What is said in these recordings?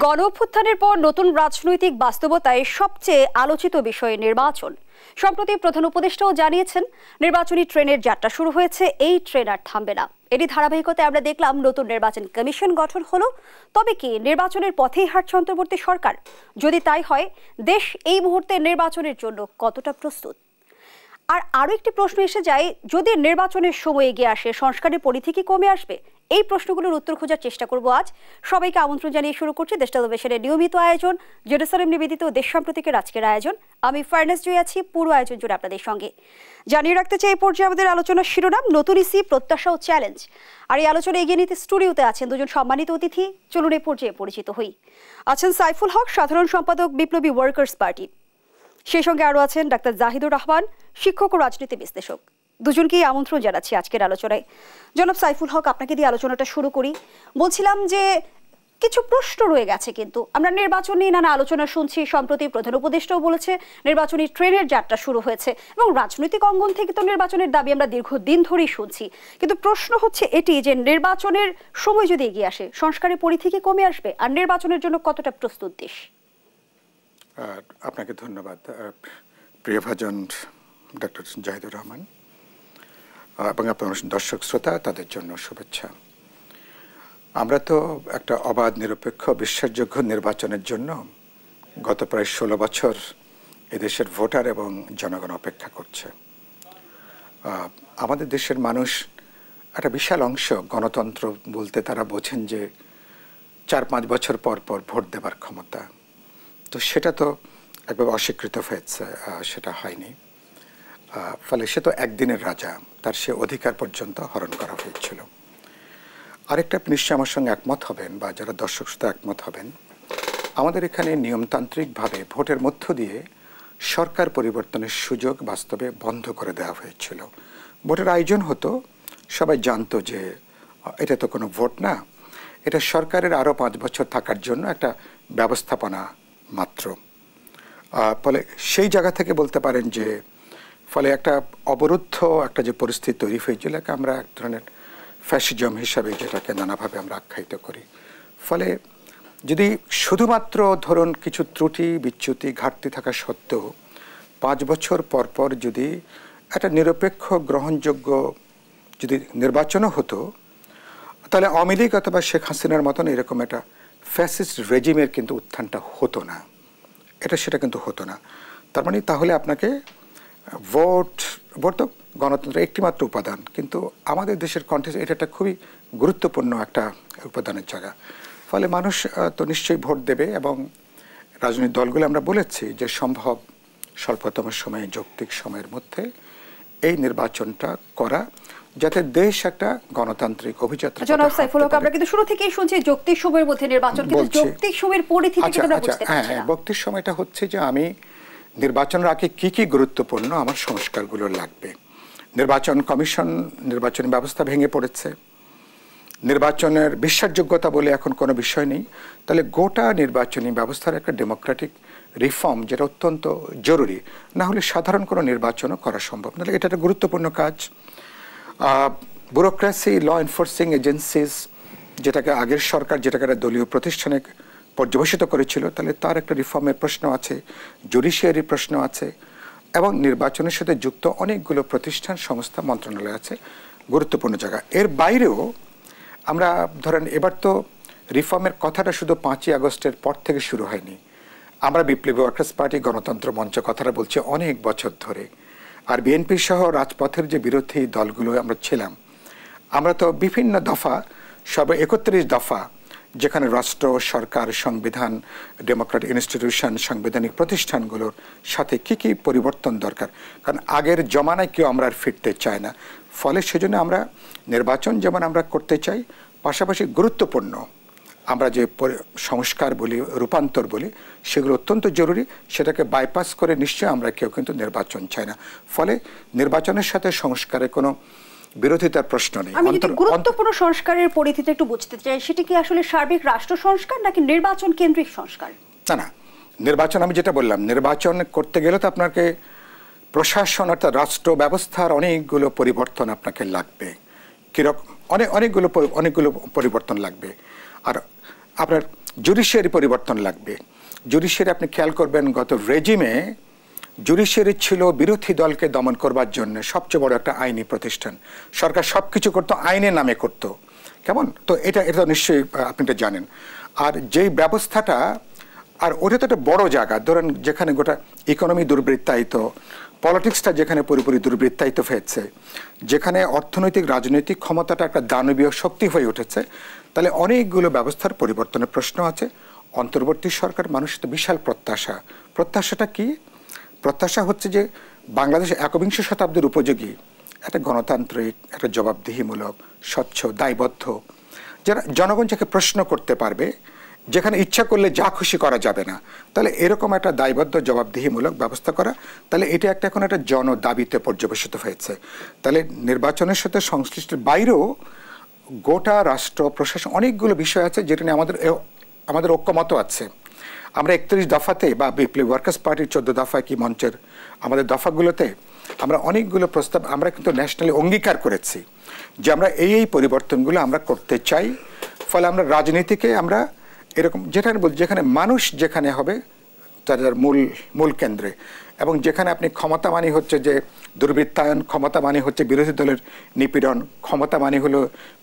গণঅভ্যুত্থানের পর নতুন রাজনৈতিক বাস্তবতায় সবচেয়ে আলোচিত বিষয় নির্বাচন। সম্প্রতি প্রধান উপদেষ্টাও জানিয়েছেন, নির্বাচনী ট্রেনের যাত্রা শুরু হয়েছে, এই ট্রেন আর থামবে না। এরই ধারাবাহিকতায় আমরা দেখলাম নতুন নির্বাচন কমিশন গঠন হলো। তবে কি নির্বাচনের পথেই হাঁটছে অন্তর্বর্তী সরকার? যদি তাই হয়, দেশ এই মুহূর্তে নির্বাচনের জন্য কতটা প্রস্তুত? আর আরো একটি প্রশ্ন এসে যায়, যদি নির্বাচনের সময় এগিয়ে আসে, সংস্কারের পরিধি কি কমে আসবে? এই প্রশ্নগুলোর উত্তর খোঁজার চেষ্টা করব আজ। সবাইকে আমন্ত্রণ জানিয়ে শুরু করছি দেশ টেলিভিশনের নিয়মিত আয়োজন জেরুসালেম নিবেদিত দেশ সাম্প্রতিকের আজকের আয়োজন। আমি ফারনাস জয় আছি পুরো আয়োজন জুড়ে আপনাদের সঙ্গে। জানিয়ে রাখতে চাই, এই পর্যায়ে আমাদের আলোচনার শিরোনাম নতুন ইসি, প্রত্যাশা ও চ্যালেঞ্জ। আর এই আলোচনা এগিয়ে নিতে স্টুডিওতে আছেন দুজন সম্মানিত অতিথি। চলুন এই পর্যায়ে পরিচিত হই। আছেন সাইফুল হক, সাধারণ সম্পাদক, বিপ্লবী ওয়ার্কার্স পার্টি। সেই সঙ্গে আরো আছেন ডাক্তার জাহিদুর রহমান, শিক্ষক ও রাজনীতি বিশ্লেষক। দুজনকেই আমন্ত্রণ জানাচ্ছি আজকের আলোচনায়। জনাব সাইফুল হক, আপনাকে দিয়ে আলোচনাটা শুরু করি। বলছিলাম যে কিছু প্রশ্ন রয়ে গেছে, কিন্তু আমরা নির্বাচন নিয়ে নানা আলোচনা শুনছি। সম্প্রতি প্রধান উপদেষ্টাও বলেছে নির্বাচনী ট্রেনের যাত্রা শুরু হয়েছে, এবং রাজনৈতিক অঙ্গন থেকে তো নির্বাচনের দাবি আমরা দীর্ঘদিন ধরেই শুনছি। কিন্তু প্রশ্ন হচ্ছে এটি যে নির্বাচনের সময় যদি এগিয়ে আসে, সংস্কারের পরিধি কি কমে আসবে? আর নির্বাচনের জন্য কতটা প্রস্তুত দেশ? আপনাকে ধন্যবাদ প্রিয়ভাজন ডক্টর জাহিদুর রহমান, এবং আপনার দর্শক শ্রোতা, তাদের জন্য শুভেচ্ছা। আমরা তো একটা অবাধ, নিরপেক্ষ, বিশ্বাসযোগ্য নির্বাচনের জন্য গত প্রায় 16 বছর এদেশের ভোটার এবং জনগণ অপেক্ষা করছে। আমাদের দেশের মানুষ একটা বিশাল অংশ গণতন্ত্র বলতে তারা বোঝেন যে 4-5 বছর পর পর ভোট দেবার ক্ষমতা। তো সেটা তো একবার অস্বীকৃত হয়েছে, সেটা হয়নি। ফলে সে তো একদিনের রাজা, তার সে অধিকার পর্যন্ত হরণ করা হয়েছিল। আরেকটা নিশ্চয় আমার সঙ্গে একমত হবেন, বা যারা দর্শক শ্রোতা একমত হবেন, আমাদের এখানে নিয়মতান্ত্রিকভাবে ভোটের মধ্য দিয়ে সরকার পরিবর্তনের সুযোগ বাস্তবে বন্ধ করে দেওয়া হয়েছিল। ভোটের আয়োজন হতো, সবাই জানতো যে এটা তো কোনো ভোট না, এটা সরকারের আরও 5 বছর থাকার জন্য একটা ব্যবস্থাপনা মাত্র। ফলে সেই জায়গা থেকে বলতে পারেন যে ফলে একটা অবরুদ্ধ একটা যে পরিস্থিতি তৈরি হয়েছিল, আমরা এক ধরনের ফ্যাসিজম হিসাবে যেটাকে নানাভাবে আমরা আখ্যায়িত করি। ফলে যদি শুধুমাত্র ধরুন কিছু ত্রুটি, বিচ্যুতি, ঘাটতি থাকা সত্ত্বেও 5 বছর পর পর যদি একটা নিরপেক্ষ, গ্রহণযোগ্য যদি নির্বাচনও হতো, তাহলে আওয়ামী লীগ অথবা শেখ হাসিনার মতন এরকম একটা ফ্যাসিস্ট রেজিমের কিন্তু উত্থানটা হতো না। সেটা কিন্তু হতো না। তার মানে তাহলে আপনাকে ভোট তো গণতন্ত্রের একটিমাত্র উপাদান, কিন্তু আমাদের দেশের কন্টেক্সটে এটা একটা খুবই গুরুত্বপূর্ণ একটা উপাদানের জায়গা। ফলে মানুষ তো নিশ্চয়ই ভোট দেবে, এবং রাজনৈতিক দলগুলো আমরা বলেছি যে সম্ভব স্বল্পতম সময়ে, যৌক্তিক সময়ের মধ্যে এই নির্বাচনটা করা, যাতে দেশ একটা গণতান্ত্রিক অভিযাত্রা। জনাব সাইফুল হক, আমরা কিন্তু শুরু থেকেই শুনছি যৌক্তিক সময়ের মধ্যে নির্বাচন, কিন্তু যৌক্তিক সময়ের পরিধি থেকে আমরা বুঝতে পারছি না। যৌক্তিক সময়টা হচ্ছে যে আমি নির্বাচনের আগে কি কি গুরুত্বপূর্ণ আমার সংস্কারগুলো লাগবে। নির্বাচন কমিশন, নির্বাচনী ব্যবস্থা ভেঙে পড়েছে, নির্বাচনের বিশ্বাসযোগ্যতা বলে এখন কোনো বিষয় নেই। তাহলে গোটা নির্বাচনী ব্যবস্থার একটা ডেমোক্রেটিক রিফর্ম, যেটা অত্যন্ত জরুরি, না হলে সাধারণ কোনো নির্বাচনও করা সম্ভব না। এটা একটা গুরুত্বপূর্ণ কাজ। ব্যুরোক্রেসি, ল এনফোর্সিং এজেন্সিস, যেটাকে আগের সরকার যেটাকে একটা দলীয় প্রতিষ্ঠানে পর্যবেসিত করেছিল, তাহলে তার একটা রিফর্মের প্রশ্ন আছে, জুডিশিয়ারির প্রশ্ন আছে, এবং নির্বাচনের সাথে যুক্ত অনেকগুলো প্রতিষ্ঠান, সংস্থা, মন্ত্রণালয় আছে, গুরুত্বপূর্ণ জায়গা। এর বাইরেও আমরা ধরেন এবার তো রিফর্মের কথাটা শুধু 5ই আগস্টের পর থেকে শুরু হয়নি। আমরা বিপ্লবী ওয়ার্কার্স পার্টি, গণতন্ত্র মঞ্চ কথাটা বলছি অনেক বছর ধরে। আর বিএনপি সহ রাজপথের যে বিরোধী দলগুলো আমরা ছিলাম, আমরা তো বিভিন্ন দফা, সব 31 দফা, যেখানে রাষ্ট্র, সরকার, সংবিধান, ডেমোক্রেটিক ইনস্টিটিউশন, সাংবিধানিক প্রতিষ্ঠানগুলোর সাথে কি কি পরিবর্তন দরকার, কারণ আগের জমানায় কেউ আমরা আর ফিরতে চায় না। ফলে সেজন্য আমরা নির্বাচন যেমন আমরা করতে চাই, পাশাপাশি গুরুত্বপূর্ণ আমরা যে সংস্কার বলি, রূপান্তর বলি, সেগুলো অত্যন্ত জরুরি। সেটাকে বাইপাস করে নিশ্চয়ই আমরা কেউ কিন্তু নির্বাচন চাই না। ফলে নির্বাচনের সাথে সংস্কারের কোনো বিরোধিতার প্রশ্ন নেই। আমি যদি গুরুত্বপূর্ণ সংস্কারের পরিধিতে একটু বুঝতে চাই, সেটা কি আসলে সার্বিক রাষ্ট্র সংস্কার নাকি নির্বাচন কেন্দ্রিক সংস্কার? না, নির্বাচন আমি যেটা বললাম, নির্বাচন করতে গেলে তো আপনাকে প্রশাসন অর্থাৎ রাষ্ট্র ব্যবস্থার অনেকগুলো পরিবর্তন আপনাকে লাগবে। কিরকম অনেকগুলো পরিবর্তন লাগবে। আর আপনার জুডিশিয়ারি পরিবর্তন লাগবে। জুডিশিয়ারি আপনি খেয়াল করবেন গত রেজিমে জুডিশিয়ারি ছিল বিরোধী দলকে দমন করবার জন্য সবচেয়ে বড় একটা আইনি প্রতিষ্ঠান। সরকার সব কিছু করতো আইনের নামে করত, কেমন? তো এটা নিশ্চয়ই আপনি এটা জানেন। আর যেই ব্যবস্থাটা, আর ওটা তো একটা বড় জায়গা, ধরেন যেখানে গোটা ইকোনমি দুর্বৃত্তায়িত, পলিটিক্সটা যেখানে পুরোপুরি দুর্বৃত্তায়িত হয়েছে, যেখানে অর্থনৈতিক রাজনৈতিক ক্ষমতাটা একটা দানবীয় শক্তি হয়ে উঠেছে, তাহলে অনেকগুলো ব্যবস্থার পরিবর্তনের প্রশ্ন আছে। অন্তর্বর্তী সরকার মানুষ তো বিশাল প্রত্যাশাটা কি? প্রত্যাশা হচ্ছে যে বাংলাদেশ একবিংশ শতাব্দীর উপযোগী একটা গণতান্ত্রিক, একটা জবাবদিহিমূলক, স্বচ্ছ, দায়বদ্ধ, যারা জনগণ যাকে প্রশ্ন করতে পারবে, যেখানে ইচ্ছা করলে যা খুশি করা যাবে না, তাহলে এরকম একটা দায়বদ্ধ জবাবদিহিমূলক ব্যবস্থা করা, তাহলে এটা এখন একটা জনদাবিতে পর্যবেসিত হয়েছে। তাহলে নির্বাচনের সাথে সংশ্লিষ্টের বাইরেও গোটা রাষ্ট্র প্রশাসন অনেকগুলো বিষয় আছে যেটা নিয়ে আমাদের ঐক্যমত আছে। আমরা 31 দফাতে বা বিপ্লবী ওয়ার্কার্স পার্টির 14 দফায় কি মঞ্চের আমাদের দফাগুলোতে আমরা অনেকগুলো প্রস্তাব আমরা কিন্তু ন্যাশনালি অঙ্গীকার করেছি যে আমরা এই পরিবর্তনগুলো আমরা করতে চাই। ফলে আমরা রাজনীতিকে আমরা এরকম যেখানে মানুষ যেখানে হবে তাদের মূল কেন্দ্রে, এবং যেখানে আপনি ক্ষমতা মানে হচ্ছে যে দুর্বৃত্তায়ন, ক্ষমতা মানে হচ্ছে বিরোধী দলের নিপীড়ন, ক্ষমতা মানে হলো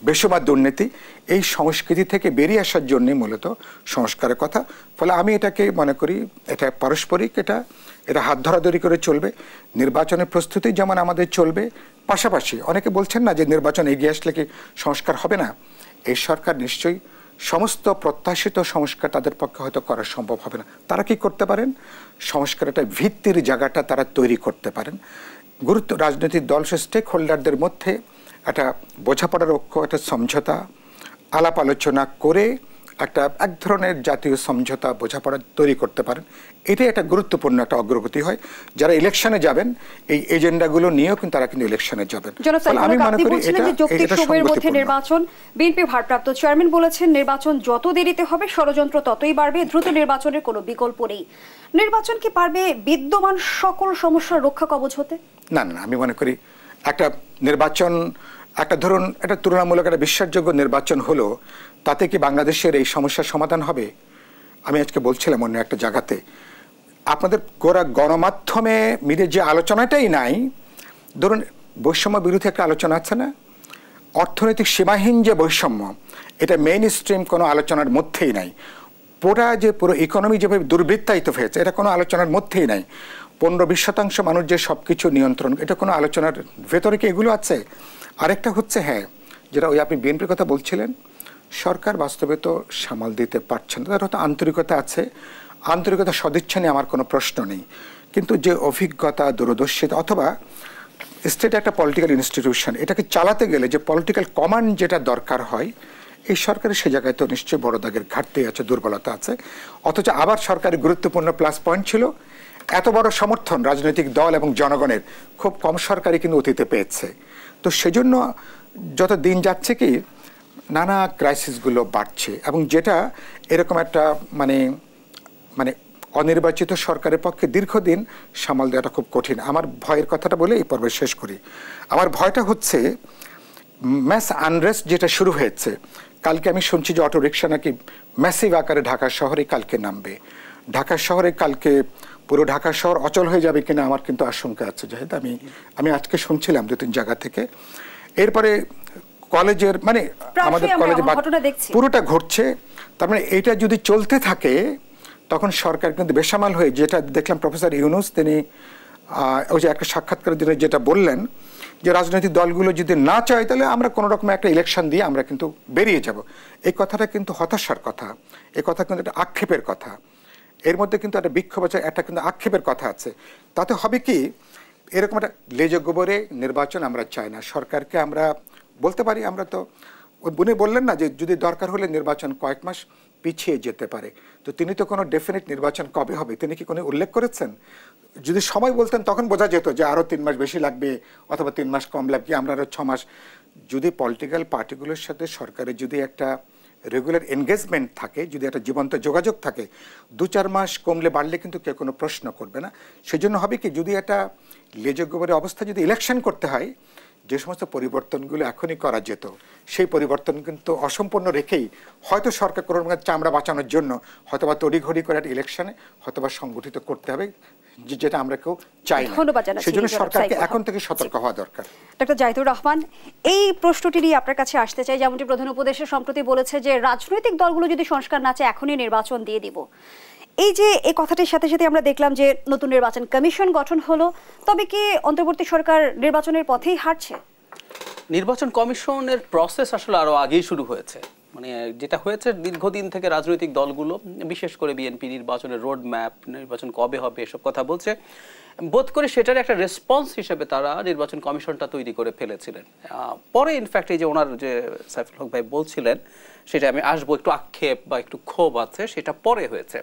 বেসুমার দুর্নীতি, এই সংস্কৃতি থেকে বেরিয়ে আসার জন্যে মূলত সংস্কারের কথা। ফলে আমি এটাকে মনে করি এটা পারস্পরিক, এটা হাত ধরাধরি করে চলবে। নির্বাচনের প্রস্তুতি যেমন আমাদের চলবে, পাশাপাশি অনেকে বলছেন না যে নির্বাচন এগিয়ে আসলে কি সংস্কার হবে না। এই সরকার নিশ্চয়ই সমস্ত প্রত্যাশিত সংস্কার তাদের পক্ষে হয়তো করা সম্ভব হবে না। তারা কি করতে পারেন? সংস্কার একটা ভিত্তির জায়গাটা তারা তৈরি করতে পারেন। রাজনৈতিক দল স্টেক হোল্ডারদের মধ্যে একটা বোঝাপড়ার ঐক্য, একটা সমঝোতা, আলাপ আলোচনা করে এক ধরনের জাতীয় সমঝোতা, বোঝাপড়া তৈরি করতে পারেন। এটাই একটা গুরুত্বপূর্ণ একটা অগ্রগতি হয়। যারা ইলেকশনে যাবেন এই এজেন্ডাগুলো নিয়েও কিন্তু তারা কিন্তু ইলেকশনে যাবেন। আমি মনে করি যৌক্তিক সময়ের মধ্যে নির্বাচন। বিএনপি ভারপ্রাপ্ত চেয়ারম্যান বলেছেন নির্বাচন যত দেরিতে হবে ষড়যন্ত্র ততই বাড়বে, দ্রুত নির্বাচনের কোনো বিকল্প নেই। নির্বাচন কি পারবে বিদ্যমান সকল সমস্যার রক্ষা কবচ হতে? না, আমি মনে করি একটা নির্বাচন, ধরুন একটা তুলনামূলক একটা বিশ্বাসযোগ্য নির্বাচন হলো, তাতে কি বাংলাদেশের এই সমস্যার সমাধান হবে? আমি আজকে বলছিলাম অন্য একটা জায়গাতে, আপনাদের গণমাধ্যমে মিডিয়ার যে আলোচনাটাই নাই, ধরুন বৈষম্য বিরোধী একটা আলোচনা আছে না, অর্থনৈতিক সীমাহীন যে বৈষম্য, এটা মেইন স্ট্রিম কোনো আলোচনার মধ্যেই নাই। পুরো ইকোনমি যেভাবে দুর্বৃত্তায়িত হয়েছে, এটা কোনো আলোচনার মধ্যেই নাই। 15-20% মানুষ যে সব কিছু নিয়ন্ত্রণ, এটা কোনো আলোচনার ভেতরে কি এগুলো আছে? আরেকটা হচ্ছে, হ্যাঁ, যেটা ওই আপনি বিএনপির কথা বলছিলেন, সরকার বাস্তবে তো সামাল দিতে পারছেন না। তার হয়তো আন্তরিকতা আছে, আন্তরিকতা সদিচ্ছা নিয়ে আমার কোনো প্রশ্ন নেই, কিন্তু যে অভিজ্ঞতা, দূরদর্শিতা, অথবা স্টেট একটা পলিটিক্যাল ইনস্টিটিউশন, এটাকে চালাতে গেলে যে পলিটিক্যাল কমান্ড যেটা দরকার হয়, এই সরকারের সে জায়গায় তো নিশ্চয়ই বড় দাগের ঘাটতি আছে, দুর্বলতা আছে। অথচ আবার সরকারের গুরুত্বপূর্ণ প্লাস পয়েন্ট ছিল এত বড় সমর্থন রাজনৈতিক দল এবং জনগণের খুব কম সরকারই কিন্তু অতীতে পেয়েছে। তো সেজন্য যত দিন যাচ্ছে কি নানা ক্রাইসিসগুলো বাড়ছে, এবং যেটা এরকম একটা মানে অনির্বাচিত সরকারের পক্ষে দীর্ঘদিন সামাল দেওয়াটা খুব কঠিন। আমার ভয়ের কথাটা বলে এই পর্বে শেষ করি। আমার ভয়টা হচ্ছে ম্যাস আনরেস্ট যেটা শুরু হয়েছে। কালকে আমি শুনছি যে অটো রিক্সা নাকি ম্যাসিভ আকারে ঢাকা শহরে কালকে নামবে। ঢাকা শহরে কালকে পুরো ঢাকা শহর অচল হয়ে যাবে কিনা আমার কিন্তু আশঙ্কা আছে। যেহেতু আমি আজকে শুনছিলাম 2-3 জায়গা থেকে। এরপরে কলেজের আমাদের কলেজে পুরোটা ঘটছে। তার মানে এইটা যদি চলতে থাকে তখন সরকার কিন্তু বেসামাল হয়ে, যেটা দেখলাম প্রফেসর ইউনুস তিনি ওই যে একটা সাক্ষাৎকারের দিনে যেটা বললেন যে রাজনৈতিক দলগুলো যদি না চায় তাহলে আমরা কোনো রকম একটা ইলেকশন দিয়ে আমরা কিন্তু বেরিয়ে যাব। এই কথাটা কিন্তু হতাশার কথা, এই কথা কিন্তু একটা আক্ষেপের কথা। এর মধ্যে কিন্তু একটা বিক্ষোভ আছে, একটা কিন্তু আক্ষেপের কথা আছে। তাতে হবে কি, এরকম একটা লেজে গোবরে নির্বাচন আমরা চাই না। সরকারকে আমরা বলতে পারি, আমরা তো উনি বললেন না যে যদি দরকার হলে নির্বাচন কয়েক মাস পিছিয়ে যেতে পারে, তো তিনি তো কোনো ডেফিনিট নির্বাচন কবে হবে তিনি কি কোনো উল্লেখ করেছেন? যদি সময় বলতেন তখন বোঝা যেত যে আরও 3 মাস বেশি লাগবে অথবা 3 মাস কম লাগবে, আমরা আরও 6 মাস। যদি পলিটিক্যাল পার্টিগুলোর সাথে সরকারের যদি একটা রেগুলার এনগেজমেন্ট থাকে, যদি একটা জীবন্ত যোগাযোগ থাকে, 2-4 মাস কমলে বাড়লে কিন্তু কেউ কোনো প্রশ্ন করবে না। সেই জন্য হবে কি, যদি একটা লেজে গোবরে অবস্থা যদি ইলেকশন করতে হয়, যে সমস্ত পরিবর্তনগুলো এখনই করা যেত সেই পরিবর্তন কিন্তু অসম্পূর্ণ রেখেই হয়তো সরকার কোনো চামড়া বাঁচানোর জন্য হয়তোবা তড়িঘড়ি করে একটা ইলেকশনে হয়তোবা সংগঠিত করতে হবে, যেটা আমরা কেউ চাই না। সেজন্য সরকারকে এখন থেকে সতর্ক হওয়া দরকার। ডক্টর জাহিদুর রহমান, এই প্রশ্নটি নিয়ে আপনার কাছে আসতে চাই। যেমনটি প্রধান উপদেষ্টা সম্প্রতি বলেছে যে রাজনৈতিক দলগুলো যদি সংস্কার না চায় এখনই নির্বাচন দিয়ে দিব। এই যে এই কথাটির সাথে সাথে আমরা দেখলাম যে নতুন নির্বাচন কমিশন গঠন হলো, তবে কি অন্তর্বর্তী সরকার নির্বাচনের পথেই হাঁটছে? নির্বাচন কমিশনের প্রসেস আসলে আরো আগেই শুরু হয়েছে। মানে যেটা হয়েছে, দীর্ঘদিন থেকে রাজনৈতিক দলগুলো, বিশেষ করে বিএনপি নির্বাচনের রোড ম্যাপ, নির্বাচন কবে হবে এসব কথা বলছে। বোধ করি সেটার একটা রেসপন্স হিসেবে তারা নির্বাচন কমিশনটা তৈরি করে ফেলেছিলেন। পরে ইনফ্যাক্ট এই যে ওনার যে সাইফুল হক ভাই বলছিলেন, সেটা আমি আসবো, একটু আক্ষেপ বা একটু ক্ষোভ আছে, সেটা পরে হয়েছে।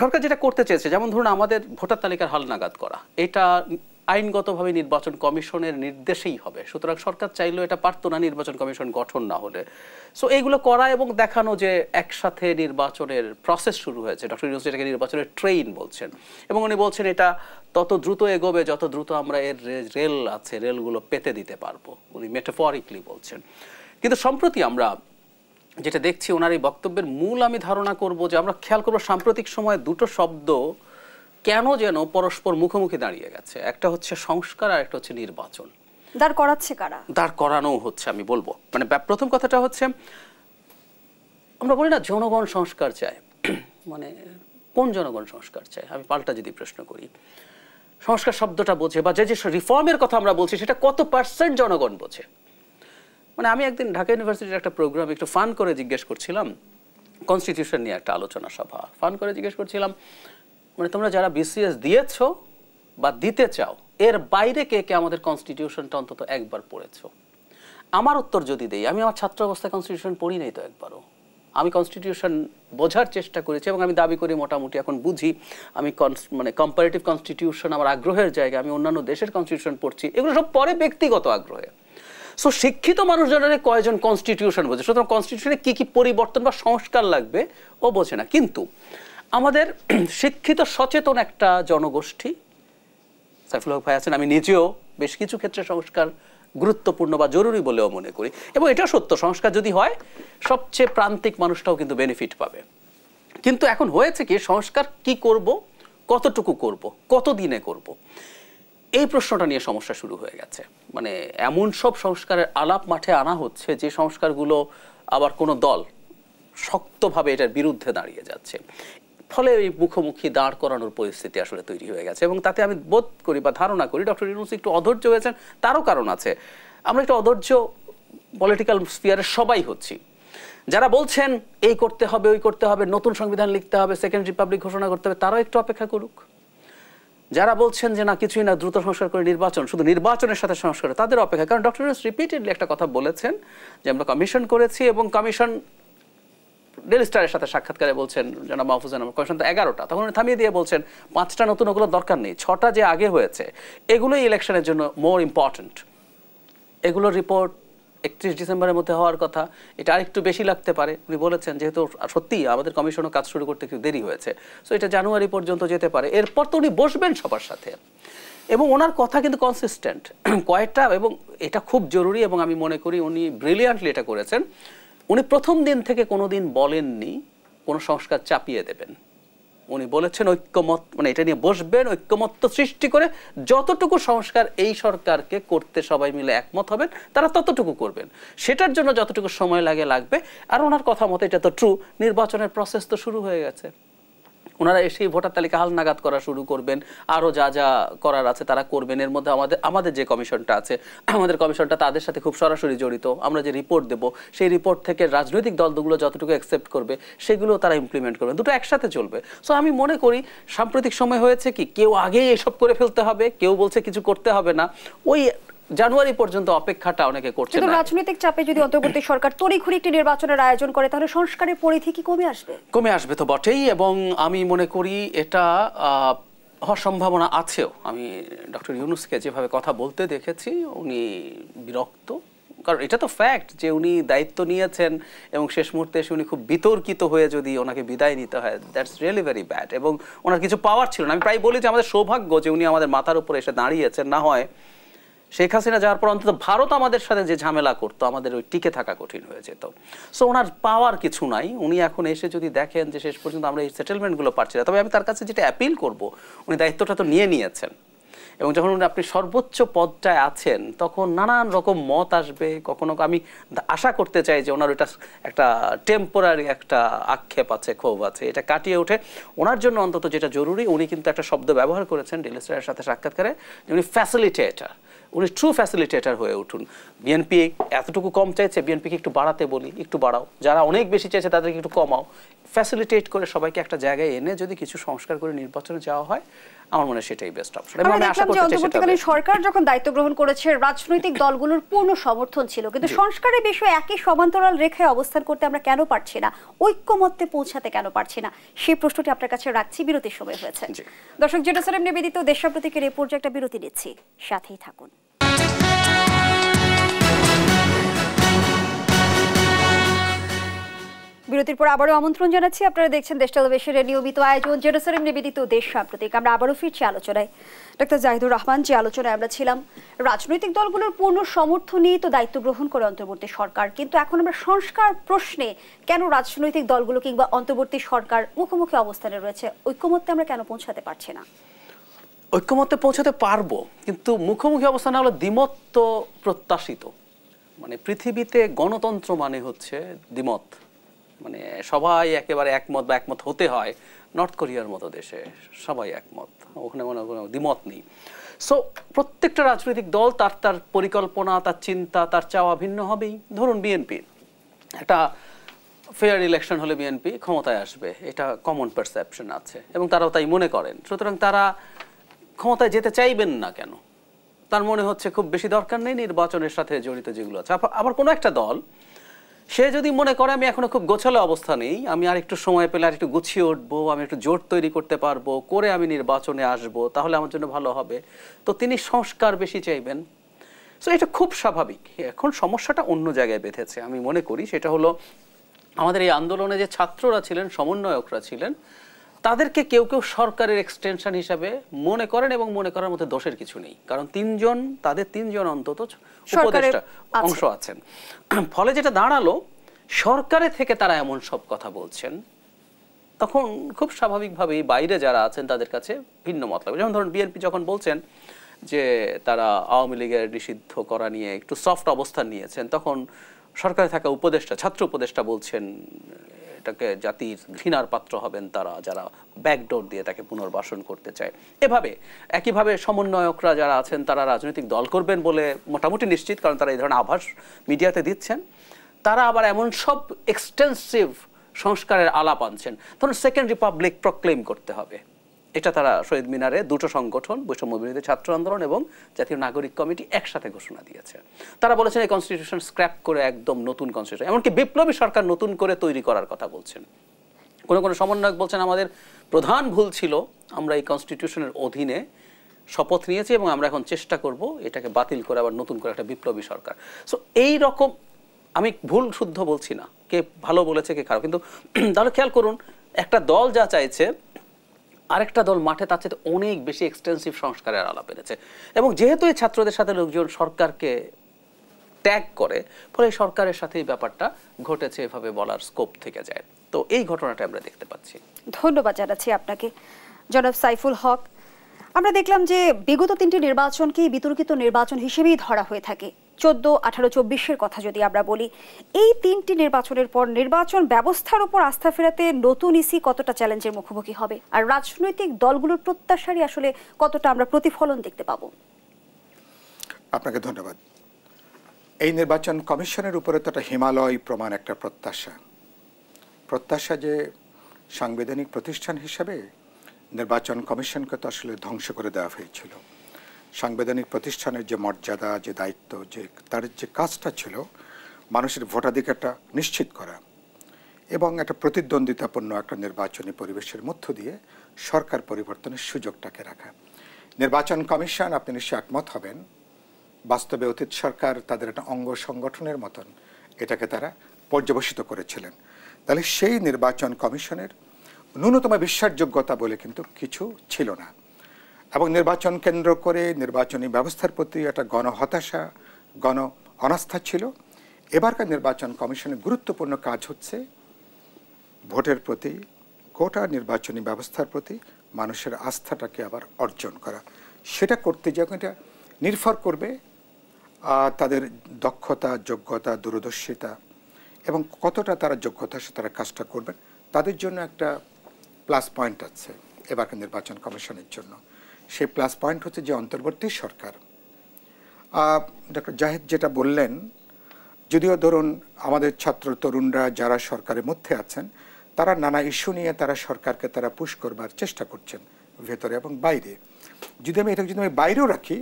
সরকার যেটা করতে চেয়েছে, যেমন ধরুন আমাদের ভোটার তালিকার হালনাগাদ করা, এটা আইনগতভাবে নির্বাচন কমিশনের নির্দেশেই হবে। সুতরাং সরকার চাইলেও এটা পারতো না নির্বাচন কমিশন গঠন না হলে। সো এইগুলো করা এবং দেখানো যে একসাথে নির্বাচনের প্রসেস শুরু হয়েছে। ডক্টর ইউনূস এটাকে নির্বাচনের ট্রেন বলছেন, এবং উনি বলছেন এটা তত দ্রুত এগোবে যত দ্রুত আমরা এর রেল আছে রেলগুলো পেতে দিতে পারবো, উনি মেটাফরিকলি বলছেন। কিন্তু সম্প্রতি আমরা যেটা দেখছি, ওনার এই বক্তব্যের মূল আমি ধারণা করব যে আমরা খেয়াল করবো সাম্প্রতিক সময়ে দুটো শব্দ কেন যেন পরস্পর মুখোমুখি দাঁড়িয়ে গেছে। একটা হচ্ছে সংস্কার আর একটা হচ্ছে নির্বাচন। দাঁড় করাচ্ছে কারা? দাঁড় করানো হচ্ছে, আমি বলবো। মানে প্রথম কথাটা হচ্ছে, আমরা বলি না জনগণ সংস্কার চায়, মানে কোন জনগণ সংস্কার চায়? আমি পাল্টা যদি প্রশ্ন করি, সংস্কার শব্দটা বোঝে বা যে যে রিফর্মের কথা আমরা বলছি সেটা কত % জনগণ বোঝে? মানে আমি একদিন ঢাকা ইউনিভার্সিটির একটা প্রোগ্রাম একটু ফান করে জিজ্ঞেস করছিলাম, কনস্টিটিউশন নিয়ে একটা আলোচনা সভা, ফান করে জিজ্ঞেস করছিলাম, মানে তোমরা যারা বিসিএস দিয়েছো বা দিতে চাও, এর বাইরে কে কে আমাদের কনস্টিটিউশনটা অন্তত একবার পড়েছো? আমার উত্তর যদি দেই, আমি আমার ছাত্র অবস্থায় কনস্টিটিউশন পড়ি নাই তো একবারও। আমি কনস্টিটিউশন বোঝার চেষ্টা করেছি এবং আমি দাবি করি মোটামুটি এখন বুঝি। আমি মানে কম্পারেটিভ কনস্টিটিউশন আমার আগ্রহের জায়গা, আমি অন্যান্য দেশের কনস্টিটিউশন পড়ছি, এগুলো সব পরে ব্যক্তিগত আগ্রহে। সো শিক্ষিত মানুষজনের কয়জন কনস্টিটিউশন বোঝে? সুতরাং কনস্টিটিউশনে কি কি পরিবর্তন বা সংস্কার লাগবে ও বোঝে না। কিন্তু আমাদের শিক্ষিত সচেতন একটা জনগোষ্ঠী, সাইফুল হক ভাই আছেন, আমি নিজেও বেশ কিছু ক্ষেত্রে সংস্কার গুরুত্বপূর্ণ বা জরুরি বলেও মনে করি, এবং এটা সত্য, সংস্কার যদি হয় সবচেয়ে প্রান্তিক মানুষটাও কিন্তু বেনিফিট পাবে। কিন্তু এখন হয়েছে কি, সংস্কার কি করব, কতটুকু করব, কত দিনে করব, এই প্রশ্নটা নিয়ে সমস্যা শুরু হয়ে গেছে। মানে এমন সব সংস্কারের আলাপ মাঠে আনা হচ্ছে যে সংস্কারগুলো আবার কোনো দল শক্তভাবে এটার বিরুদ্ধে দাঁড়িয়ে যাচ্ছে। ফলে এই মুখোমুখি দাঁড় করানোর পরিস্থিতি আসলে তৈরি হয়ে গেছে, এবং তাতে আমি বোধ করি বা ধারণা করি ডক্টর ইউনূস একটু অধৈর্য হয়েছেন। তারও কারণ আছে, আমরা একটু অধৈর্য পলিটিক্যাল স্ফিয়ারে সবাই হচ্ছি। যারা বলছেন এই করতে হবে, ওই করতে হবে, নতুন সংবিধান লিখতে হবে, সেকেন্ড রিপাবলিক ঘোষণা করতে হবে, তারাও একটু অপেক্ষা করুক। যারা বলছেন যে না কিছুই না, দ্রুত সংস্কার করে নির্বাচন, শুধু নির্বাচনের সাথে সংস্কার, তাদের অপেক্ষা। কারণ ডক্টর ইউনূস রিপিটেডলি একটা কথা বলেছেন যে আমরা কমিশন করেছি, এবং কমিশন ডেইলি স্টারের সাথে সাক্ষাৎকারে বলছেন, জনাব মাহফুজ আনাম, কমিশন তো 11টা, তখন উনি থামিয়ে দিয়ে বলছেন 5টা নতুন, ওগুলো দরকার নেই, 6টা যে আগে হয়েছে এগুলোই ইলেকশনের জন্য মোর ইম্পর্টেন্ট। এগুলোর রিপোর্ট 31 ডিসেম্বরের মধ্যে হওয়ার কথা, এটা আরেকটু বেশি লাগতে পারে উনি বলেছেন, যেহেতু সত্যিই আমাদের কমিশনও কাজ শুরু করতে একটু দেরি হয়েছে। সো এটা জানুয়ারি পর্যন্ত যেতে পারে। এরপর তো উনি বসবেন সবার সাথে, এবং ওনার কথা কিন্তু কনসিস্টেন্ট কয়েকটা, এবং এটা খুব জরুরি, এবং আমি মনে করি উনি ব্রিলিয়ান্টলি এটা করেছেন। উনি প্রথম দিন থেকে কোনো দিন বলেননি কোনো সংস্কার চাপিয়ে দেবেন। উনি বলেছেন ঐক্যমত, মানে এটা নিয়ে বসবেন, ঐক্যমত্য সৃষ্টি করে যতটুকু সংস্কার এই সরকারকে করতে সবাই মিলে একমত হবেন তারা ততটুকু করবেন, সেটার জন্য যতটুকু সময় লাগবে। আর ওনার কথা মতো এটা তো ট্রু, নির্বাচনের প্রসেস তো শুরু হয়ে গেছে। ওনারা এসেই ভোটার তালিকা হালনাগাদ করা শুরু করবেন, আরও যা যা করার আছে তারা করবেন। এর মধ্যে আমাদের যে কমিশনটা আছে, আমাদের কমিশনটা তাদের সাথে খুব সরাসরি জড়িত। আমরা যে রিপোর্ট দেব, সেই রিপোর্ট থেকে রাজনৈতিক দলগুলো যতটুকু অ্যাকসেপ্ট করবে সেগুলো তারা ইমপ্লিমেন্ট করবে, দুটো একসাথে চলবে। সো আমি মনে করি সাম্প্রতিক সময় হয়েছে কি, কেউ আগেই এসব করে ফেলতে হবে, কেউ বলছে কিছু করতে হবে না, ওই জানুয়ারি পর্যন্ত অপেক্ষাটা অনেকে করছে। কিন্তু রাজনৈতিক চাপে যদি অন্তর্বর্তী সরকার তড়িঘড়ি একটি নির্বাচনের আয়োজন করে, তাহলে সংস্কারের পরিধি কি কমে আসবে? তো বটেই, এবং আমি মনে করি এটা হওয়ার সম্ভাবনা আছেও। আমি ডক্টর ইউনূসকে যেভাবে কথা বলতে দেখেছি, উনি বিরক্ত, কারণ এটা তো ফ্যাক্ট যে উনি দায়িত্ব নিয়েছেন এবং শেষ মুহূর্তে এসে উনি খুব বিতর্কিত হয়ে যদি ওনাকে বিদায় নিতে হয়, দ্যাটস রিয়েলি ভেরি ব্যাড। এবং ওনার কিছু পাওয়ার ছিল না। আমি প্রায় বলি যে আমাদের সৌভাগ্য যে উনি আমাদের মাথার উপরে এসে দাঁড়িয়েছেন, না হয় শেখ হাসিনা যাওয়ার পর অন্তত ভারত আমাদের সাথে যে ঝামেলা করতো আমাদের ওই টিকে থাকা কঠিন হয়ে যেত। সো ওনার পাওয়ার কিছু নাই, উনি এখন এসে যদি দেখেন যে শেষ পর্যন্ত আমরা এই সেটেলমেন্টগুলো পাচ্ছি না, তবে আমি তার কাছে যেটা অ্যাপিল করব, উনি দায়িত্বটা তো নিয়েছেন এবং যখন আপনি সর্বোচ্চ পদটায় আছেন তখন নানান রকম মত আসবে। কখনো আমি আশা করতে চাই যে ওনার ওটা একটা টেম্পোরারি একটা আক্ষেপ আছে, ক্ষোভ আছে, এটা কাটিয়ে ওঠে। ওনার জন্য অন্তত যেটা জরুরি, উনি কিন্তু একটা শব্দ ব্যবহার করেছেন ডিলেস্টারের সাথে সাক্ষাৎকারে, উনি ফ্যাসিলিটেটর, উনি ট্রু ফ্যাসিলিটেটর হয়ে উঠুন। বিএনপি এতটুকু কম চাইছে, বিএনপিকে একটু বাড়াতে বলি, একটু বাড়াও। যারা অনেক বেশি চাইছে তাদেরকে একটু কমাও। ফ্যাসিলিটেট করে সবাইকে একটা জায়গায় এনে যদি কিছু সংস্কার করে নির্বাচনে যাওয়া হয়, আমার মনে হয় সেটাই বেস্ট অপশন। এবং আমি আশা করতে চাই অন্তর্বর্তীকালীন সরকার যখন দায়িত্ব গ্রহণ করেছে রাজনৈতিক দলগুলোর পূর্ণ সমর্থন ছিল, কিন্তু সংস্কারের বিষয়ে একই সমান্তরাল রেখায় অবস্থান করতে আমরা কেন পারছি না, ঐক্যমত্যে পৌঁছাতে কেন পারছি না, সেই প্রশ্নটি আপনার কাছে রাখছি। বিরতির সময় হয়েছে। দর্শক, জেরুসালেম নিবেদিত দেশপ্রতীকের এই পর্যায়ে একটা বিরতি নিচ্ছি, সাথেই থাকুন। বিরতির পর আবারও আমন্ত্রণ জানাচ্ছি, আপনারা দেখছেন দেশ টেলিভিশনের নিয়মিত আয়োজন জেরুসালেম নিবেদিত দেশ সাম্প্রতিক। আমরা আবারও ফিরছি আলোচনায়। ডক্টর জাহিদুর রহমান, যে আলোচনায় আমরা ছিলাম, রাজনৈতিক দলগুলোর পূর্ণ সমর্থন নিয়ে তো দায়িত্ব গ্রহণ করে অন্তর্বর্তী সরকার, কিন্তু এখন আমরা সংস্কার প্রশ্নে কেন রাজনৈতিক দলগুলো কিংবা অন্তর্বর্তী সরকার মুখোমুখি অবস্থানে রয়েছে, ঐক্যমত্যে আমরা কেন পৌঁছাতে পারছি না? ঐক্যমত্যে পৌঁছাতে পারবো, কিন্তু মুখোমুখি অবস্থান হলো দ্বিমত তো প্রত্যাশিত। মানে পৃথিবীতে গণতন্ত্র মানে হচ্ছে দ্বিমত, মানে সবাই একেবারে একমত বা একমত হতে হয়। নর্থ কোরিয়ার মতো দেশে সবাই একমত, ওখানে মনে কোনো দ্বিমত নেই। সো প্রত্যেকটা রাজনৈতিক দল তার তার পরিকল্পনা, তার চিন্তা, তার চাওয়া ভিন্ন হবেই। ধরুন বিএনপি, একটা ফেয়ার ইলেকশন হলে বিএনপি ক্ষমতায় আসবে, এটা কমন পারসেপশন আছে এবং তারাও তাই মনে করেন। সুতরাং তারা ক্ষমতায় যেতে চাইবেন না কেন? তার মনে হচ্ছে খুব বেশি দরকার নেই নির্বাচনের সাথে জড়িত যেগুলো আছে। আবার কোনো একটা দল সে যদি মনে করে আমি এখনো খুব গোছালো অবস্থা নেই, আমি আর একটু সময় পেলে আর একটু গুছিয়ে উঠবো, আমি একটু জোট তৈরি করতে পারবো, করে আমি নির্বাচনে আসবো, তাহলে আমার জন্য ভালো হবে, তো তিনি সংস্কার বেশি চাইবেন। সো এটা খুব স্বাভাবিক। এখন সমস্যাটা অন্য জায়গায় বেঁধেছে আমি মনে করি, সেটা হলো আমাদের এই আন্দোলনে যে ছাত্ররা ছিলেন, সমন্বয়করা ছিলেন, তাদেরকে কেউ কেউ সরকারের এক্সটেনশন হিসাবে মনে করেন এবং মনে করার মধ্যে দোষের কিছু নেই, কারণ তাদের তিনজন অন্তত উপদেষ্টা অংশ আছেন। ফলে যেটা দাঁড়ালো, সরকারে থেকে তারা এমন সব কথা বলছেন, তখন খুব স্বাভাবিকভাবেই বাইরে যারা আছেন তাদের কাছে ভিন্ন মত লাগবে। যেমন ধরুন বিএনপি যখন বলছেন যে তারা আওয়ামী লীগের নিষিদ্ধ করা নিয়ে একটু সফট অবস্থান নিয়েছেন, তখন সরকারে থাকা উপদেষ্টা, ছাত্র উপদেষ্টা বলছেন এটাকে জাতির ঘৃণার পাত্র হবেন তারা যারা ব্যাকডোর দিয়ে তাকে পুনর্বাসন করতে চায়। এভাবে একইভাবে সমন্বয়করা যারা আছেন তারা রাজনৈতিক দল করবেন বলে মোটামুটি নিশ্চিত, কারণ তারা এই ধরনের আভাস মিডিয়াতে দিচ্ছেন। তারা আবার এমন সব এক্সটেন্সিভ সংস্কারের আলাপ আনছেন, ধরুন সেকেন্ড রিপাবলিক প্রক্লেম করতে হবে, এটা তারা শহীদ মিনারে দুটো সংগঠন, বৈষম্য বিরোধী ছাত্র আন্দোলন এবং জাতীয় নাগরিক কমিটি একসাথে ঘোষণা দিয়েছে। তারা বলেছেন এই কনস্টিটিউশন স্ক্র্যাপ করে একদম নতুন কনস্টিটিউশন, এমনকি বিপ্লবী সরকার নতুন করে তৈরি করার কথা বলছেন। কোনো কোনো সমন্বয়ক বলছেন আমাদের প্রধান ভুল ছিল, আমরা এই কনস্টিটিউশনের অধীনে শপথ নিয়েছি এবং আমরা এখন চেষ্টা করব এটাকে বাতিল করে আবার নতুন করে একটা বিপ্লবী সরকার। সো এই রকম, আমি ভুল শুদ্ধ বলছি না, কে ভালো বলেছে কে খারাপ, কিন্তু তাহলে খেয়াল করুন একটা দল যা চাইছে আরেকটা দল মাঠে তার চেয়ে অনেক বেশি এক্সটেন্সিভ সংস্কারের আলাপ এনেছে। এবং যেহেতু এই ছাত্রদের সাথে লোকজন সরকারকে ট্যাগ করে, ফলে সরকারের সাথে এই ব্যাপারটা ঘটেছে এভাবে বলার স্কোপ থেকে যায়। তো এই ঘটনাটা আমরা দেখতে পাচ্ছি। ধন্যবাদ জানাচ্ছি আপনাকে জনাব সাইফুল হক। আমরা দেখলাম যে বিগত তিনটি নির্বাচনকে বিতর্কিত নির্বাচন হিসেবেই ধরা হয়ে থাকে। 14, 18, 24-এর কথা যদি আমরা বলি, এই তিনটি নির্বাচনের পর নির্বাচন ব্যবস্থার উপর আস্থা ফেরাতে নতুন ইসি কতটা চ্যালেঞ্জের মুখোমুখি হবে, আর রাজনৈতিক দলগুলোর প্রত্যাশারই আসলে কতটা আমরা প্রতিফলন দেখতে পাবো? আপনাকে ধন্যবাদ। এই নির্বাচন কমিশনের উপরে তো একটা হিমালয় প্রমাণ একটা প্রত্যাশা যে সাংবিধানিক প্রতিষ্ঠান হিসেবে নির্বাচন কমিশনকে তো আসলে ধ্বংস করে দেওয়া হয়েছিল। সাংবিধানিক প্রতিষ্ঠানের যে মর্যাদা, যে দায়িত্ব, যে তার যে কাজটা ছিল মানুষের ভোটাধিকারটা নিশ্চিত করা এবং একটা প্রতিদ্বন্দ্বিতাপূর্ণ একটা নির্বাচনী পরিবেশের মধ্য দিয়ে সরকার পরিবর্তনের সুযোগটাকে রাখা। নির্বাচন কমিশন, আপনি নিশ্চয়ই একমত হবেন, বাস্তবে অতীত সরকার তাদের একটা অঙ্গ সংগঠনের মতন এটাকে তারা পর্যবেসিত করেছিলেন। তাহলে সেই নির্বাচন কমিশনের ন্যূনতম বিশ্বাসযোগ্যতা বলে কিন্তু কিছু ছিল না। এবং নির্বাচন কেন্দ্র করে নির্বাচনী ব্যবস্থার প্রতি একটা গণহতাশা, গণ অনাস্থা ছিল। এবারকার নির্বাচন কমিশনের গুরুত্বপূর্ণ কাজ হচ্ছে ভোটের প্রতি, গোটা নির্বাচনী ব্যবস্থার প্রতি মানুষের আস্থাটাকে আবার অর্জন করা। সেটা করতে যখন এটা নির্ভর করবে তাদের দক্ষতা, যোগ্যতা, দূরদর্শিতা এবং কতটা তারা যোগ্যতার সাথে তারা কাজটা করবেন, তাদের জন্য একটা প্লাস পয়েন্ট আছে এবারকার নির্বাচন কমিশনের জন্য। সেই প্লাস পয়েন্ট হচ্ছে যে অন্তর্বর্তী সরকার। ডক্টর জাহিদ যেটা বললেন, যদিও ধরুন আমাদের ছাত্র তরুণরা যারা সরকারের মধ্যে আছেন, তারা নানা ইস্যু নিয়ে তারা সরকারকে তারা পুশ করবার চেষ্টা করছেন ভেতরে এবং বাইরে। যদি আমি এটা যদি আমি বাইরেও রাখি,